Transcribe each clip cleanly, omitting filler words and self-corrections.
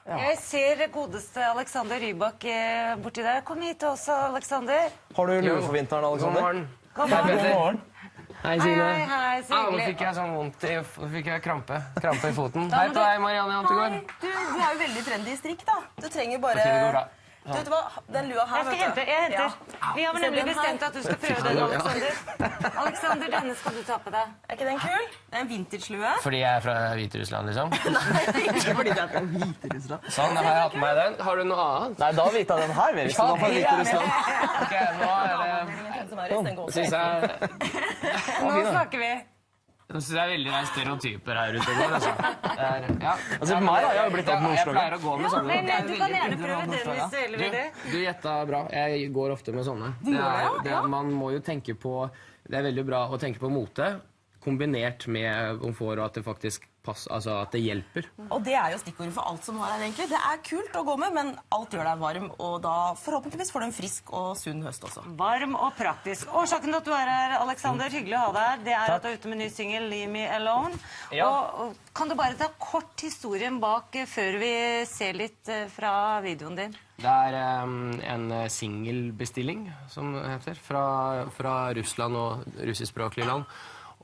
Jeg ser godeste Alexander Rybak borti der. Kom hit også, Alexander. Har du lue for vinteren, Alexander? God morgen. God morgen. Hei, Signe. Hei, så Nå hyggelig. fikk jeg sånn vondt i, fikk jeg krampe i foten. Hei på deg, Marianne Jantegård. Du er jo veldig trendy i strikk, da. Du trenger bare... Ok, det går bra. Du vet hva, den lua her, Jeg henter. Vi har vel nemlig den her. bestemt at du skal prøve den, Alexander. Alexander, denne skal du ta på deg. Er ikke den kul? Det er en vintage-lue. Fordi jeg er fra Hviterussland, liksom. Nei, ikke fordi det er fra Hviterussland. Sånn, da har jeg hatt på meg den. Har du noe annet? Nei, da vet jeg den her, vel. Så da får vi Hviterussland. Ok, nå er det... Synes jeg... Nå snakker vi. Nå synes jeg veldig det er stereotyper her ute går, altså. Altså, for meg da, jeg har jo blitt tatt med Jeg Oslo. pleier å gå med sånne. Men du kan gjerne prøve den hvis du heller vil det. Du gjettet bra. Jeg går ofte med sånne. Man må jo tenke på... Det er veldig bra å tenke på mote, kombinert med komfort og at det faktisk passer, altså at det hjelper. Og det er jo stikkordet for alt som har her, egentlig. Det er kult å gå med, men alt gjør deg varm, og da forhåpentligvis får du en frisk og sunn høst også. Varm og praktisk. Årsaken til at du er her, Alexander, hyggelig å ha deg her, det er at du er ute med ny single, Leave Me Alone. Og kan du bare ta kort historien bak før vi ser litt fra videoen din? Det er en singelbestilling, som det heter, fra Russland og russiskspråklige land.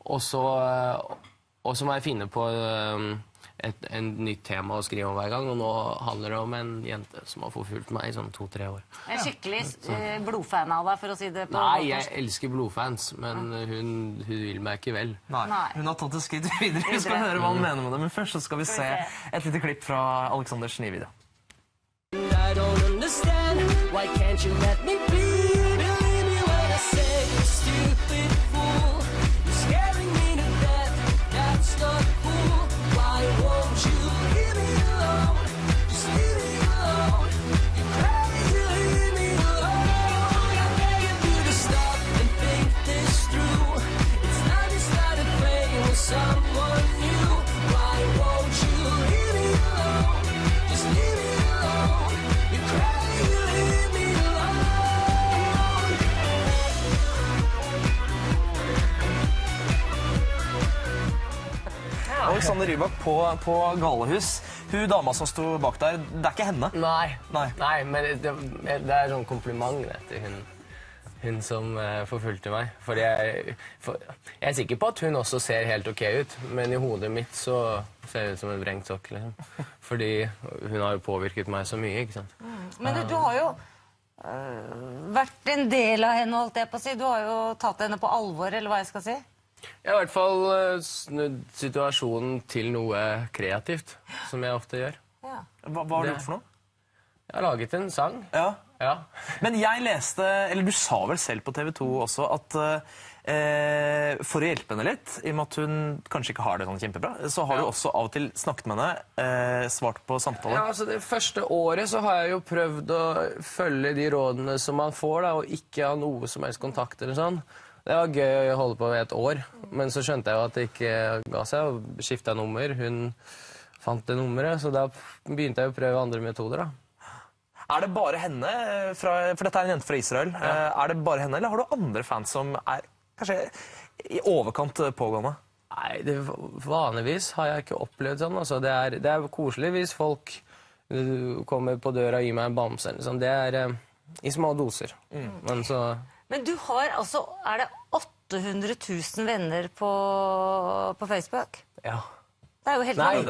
Og så må jeg finne på en nytt tema å skrive om hver gang, og nå handler det om en jente som har forfulgt meg i sånn 2-3 år. Jeg er skikkelig blodfan av deg, for å si det på Nei, jeg elsker blodfans, men hun vil meg ikke vel. Nei, hun har tatt et skritt videre. Vi skal høre hva hun mener med det, men først så skal vi se et lite klipp fra Alexanders nye video. I don't understand. Why can't you let me be? Believe me when I say, you stupid fool. You're scaring me to death. That's not cool. Why won't you leave me alone? Just leave me alone. You're crazy, leave me alone. I'm begging you to stop and think this through. It's time you started playing with someone new. Why won't you leave me alone? Just leave me alone. You're crazy, leave me alone. Alexander Rybak på Galehus. Hun dama som sto bak der, det er ikke henne. Nei, men det er sånn kompliment til hun som forfulgte meg. Fordi jeg er sikker på at hun også ser helt ok ut, men i hodet mitt så ser det ut som en vrengt sokk, liksom. Fordi hun har jo påvirket meg så mye, ikke sant? Men du har jo vært en del av henne, holdt jeg på å si. Du har jo tatt henne på alvor, eller hva jeg skal si. Jeg har i hvert fall snudd situasjonen til noe kreativt, som jeg ofte gjør. Hva har du gjort for noe? Jeg har laget en sang. Ja. Men jeg leste, eller du sa vel selv på TV 2 også, at for å hjelpe henne litt, i og med at hun kanskje ikke har det sånn kjempebra, så har du også av og til snakket med henne, svart på samtaler. Ja, altså det første året så har jeg jo prøvd å følge de rådene som man får, da, og ikke ha noe som helst kontakt eller sånn. Det var gøy å holde på i et år, men så skjønte jeg jo at det ikke ga seg, og skiftet nummer. Hun fant det nummeret, så da begynte jeg å prøve andre metoder, da. Er det bare henne, for dette er en jente fra Israel, er det bare henne, eller har du andre fans som er kanskje i overkant pågående? Nei, vanligvis har jeg ikke opplevd sånn, altså. Det er koselig hvis folk kommer på døra og gir meg en bamse, liksom. Det er i små doser, men så... Men du har altså, er det 800 000 venner på Facebook? Ja. Det er jo helt Nei,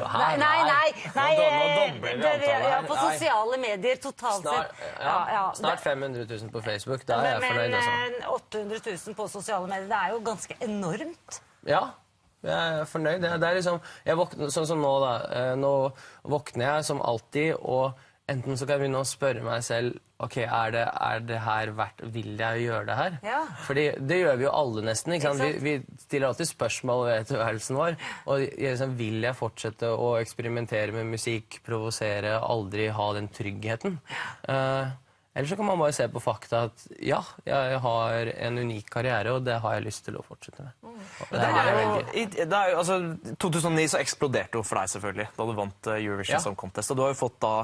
ja, på sosiale medier totalt sett. Snart 500 000 på Facebook, da er jeg fornøyd. Men 800 000 på sosiale medier, det er jo ganske enormt. Ja, jeg er fornøyd. Det er liksom, sånn som nå da, nå våkner jeg som alltid, og enten så kan jeg begynne å spørre meg selv, ok, er det her verdt, vil jeg gjøre det her? Ja. Fordi det gjør vi jo alle nesten, ikke sant? Vi stiller alltid spørsmål ved tilværelsen vår, og liksom, vil jeg fortsette å eksperimentere med musikk, provosere, aldri ha den tryggheten? Eller så kan man bare se på fakta at ja, jeg har en unik karriere, og det har jeg lyst til å fortsette med. Altså, 2009 så eksploderte jo for deg selvfølgelig, da du vant Eurovision Song Contest, og du har jo fått da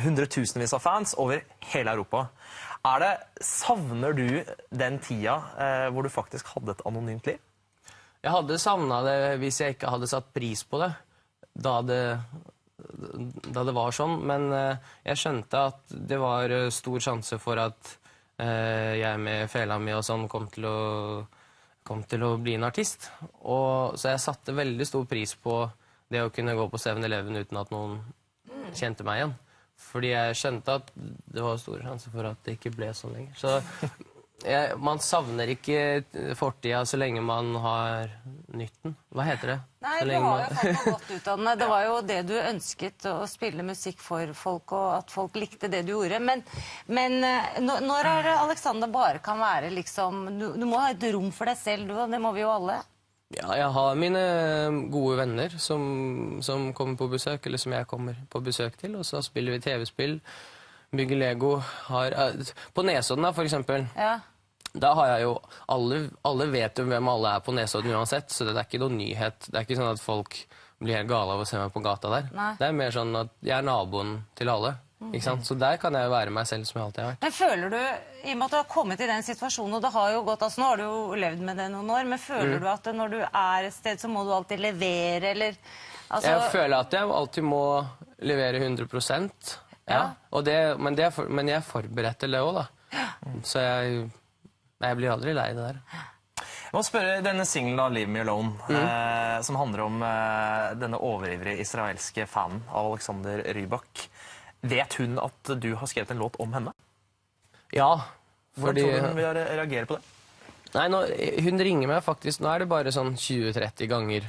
hundretusenvis av fans over hele Europa. Savner du den tida hvor du faktisk hadde et anonymt liv? Jeg hadde savnet det hvis jeg ikke hadde satt pris på det, da det da det var sånn, men jeg skjønte at det var stor sjanse for at jeg med fela mi og sånn kom til å bli en artist. Så jeg satte veldig stor pris på det å kunne gå på 7-Eleven uten at noen kjente meg igjen. Fordi jeg skjønte at det var store sjanser for at det ikke ble sånn lenger. Så man savner ikke fortida så lenge man har nytten. Hva heter det? Nei, du har jo fått noe godt ut av den. Det var jo det du ønsket, å spille musikk for folk, og at folk likte det du gjorde. Men når er det Alexander bare kan være liksom... Du må ha et rom for deg selv, og det må vi jo alle. Ja, jeg har mine gode venner som kommer på besøk, eller som jeg kommer på besøk til, og så spiller vi TV-spill, bygger Lego, på Nesodden da, for eksempel. Ja. Da har jeg jo, alle vet jo hvem alle er på Nesodden uansett, så det er ikke noen nyhet. Det er ikke sånn at folk blir helt gale av å se meg på gata der. Nei. Det er mer sånn at jeg er naboen til alle, ikke sant? Så der kan jeg jo være meg selv som jeg alltid har vært. Men føler du, i og med at du har kommet i den situasjonen, og det har jo gått, altså nå har du jo levd med det noen år, men føler du at når du er et sted, så må du alltid levere, eller... Altså... Jeg føler at jeg alltid må levere 100%, ja. Men jeg er forberedt til det også, da. Så jeg blir aldri lei det der. Jeg må spørre denne singlen av Leave Me Alone, som handler om denne overivrige israelske fanen av Alexander Rybak. Vet hun at du har skrevet en låt om henne? Ja. Hvordan tror du hun vil reagere på det? Nei, hun ringer meg faktisk, nå er det bare sånn 20-30 ganger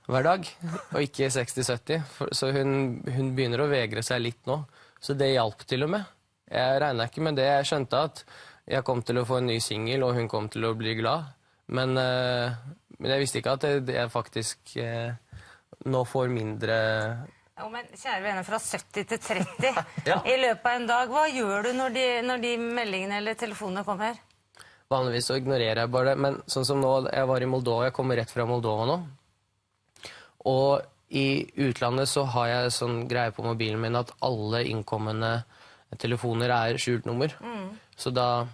hver dag, og ikke 60-70. Så hun begynner å vegre seg litt nå. Så det hjalp til og med. Jeg regnet ikke med det. Jeg skjønte at jeg kom til å få en ny single, og hun kom til å bli glad. Men jeg visste ikke at jeg faktisk nå får mindre... Jo, men kjære venner, fra 70 til 30 Ja. i løpet av en dag, hva gjør du når de meldingene eller telefonene kommer? Vanligvis så ignorerer jeg bare det, men sånn som nå, jeg var i Moldova, jeg kommer rett fra Moldova nå. Og i utlandet så har jeg sånn greie på mobilen min at alle innkommende telefoner er skjult nummer. Så da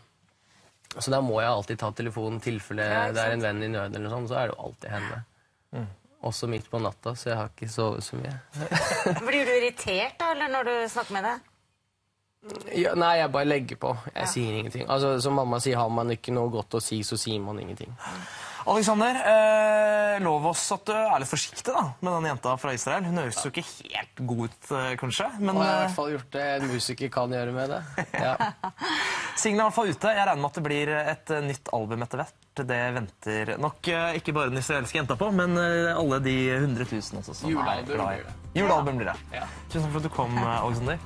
må jeg alltid ta telefonen i tilfelle det er en venn i nød eller noe sånt, så er det jo alltid henne. Også midt på natta, så jeg har ikke sovet så mye. Blir du irritert da, eller når du snakker med deg? Ja, nei, jeg bare legger på. Jeg sier ingenting. Altså, som mamma sier, har man ikke noe godt å si, så sier man ingenting. Alexander, lov oss at du er litt forsiktig da, med den jenta fra Israel. Hun høres jo ikke helt god ut, kanskje. Men Og jeg har i hvert fall gjort det en musiker kan gjøre med det. Ja. singlen er i hvert fall ute. Jeg regner med at det blir et nytt album etter hvert. Det venter nok ikke bare den israelske jenta på, men alle de 100 000 også som Julealbum er glad i. blir det. Julealbum blir det. Ja. Tusen takk for at du kom, Alexander.